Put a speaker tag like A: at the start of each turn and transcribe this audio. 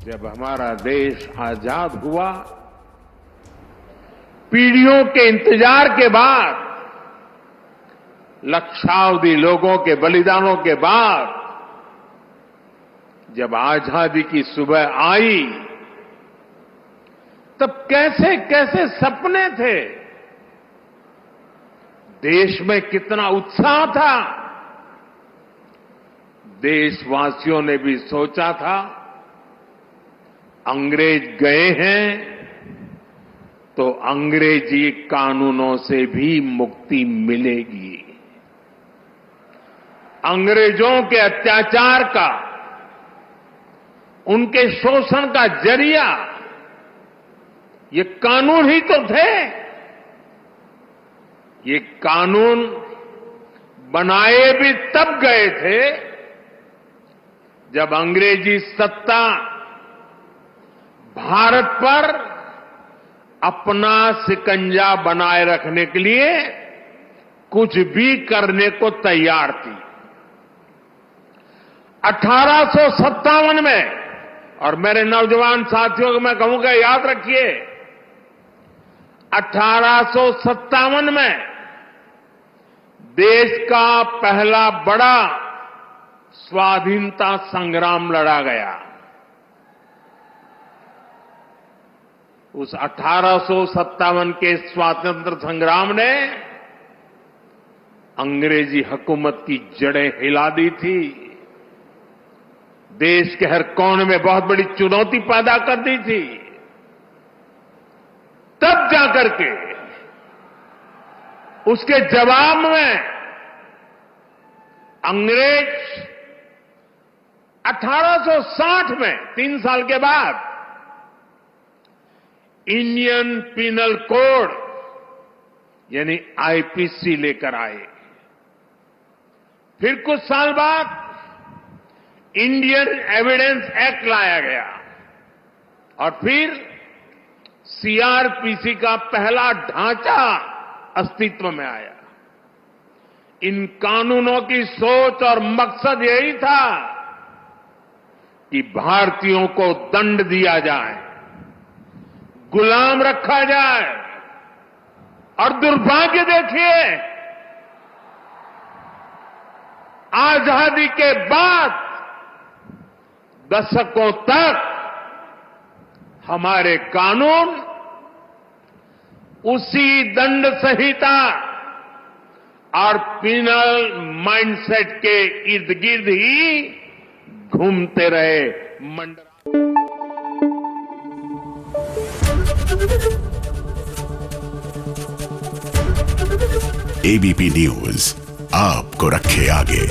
A: जब हमारा देश आजाद हुआ, पीढ़ियों के इंतजार के बाद, लक्षावधि लोगों के बलिदानों के बाद जब आजादी की सुबह आई, तब कैसे कैसे सपने थे, देश में कितना उत्साह था। देशवासियों ने भी सोचा था अंग्रेज गए हैं तो अंग्रेजी कानूनों से भी मुक्ति मिलेगी। अंग्रेजों के अत्याचार का, उनके शोषण का जरिया ये कानून ही तो थे। ये कानून बनाए भी तब गए थे जब अंग्रेजी सत्ता भारत पर अपना शिकंजा बनाए रखने के लिए कुछ भी करने को तैयार थी। 1857 में, और मेरे नौजवान साथियों को मैं कहूंगा याद रखिए, 1857 में देश का पहला बड़ा स्वाधीनता संग्राम लड़ा गया। उस 1857 के स्वातंत्र संग्राम ने अंग्रेजी हुकूमत की जड़ें हिला दी थी। देश के हर कोने में बहुत बड़ी चुनौती पैदा कर दी थी। तब जाकर के उसके जवाब में अंग्रेज 1860 में, 3 साल के बाद, इंडियन पिनल कोड यानी आईपीसी लेकर आए। फिर कुछ साल बाद इंडियन एविडेंस एक्ट लाया गया और फिर सीआरपीसी का पहला ढांचा अस्तित्व में आया। इन कानूनों की सोच और मकसद यही था कि भारतीयों को दंड दिया जाए, गुलाम रखा जाए। और दुर्भाग्य देखिए, आजादी के बाद दशकों तक हमारे कानून उसी दंड संहिता और पिनल माइंडसेट के इर्द गिर्द ही घूमते रहे,
B: एबीपी न्यूज आपको रखे आगे।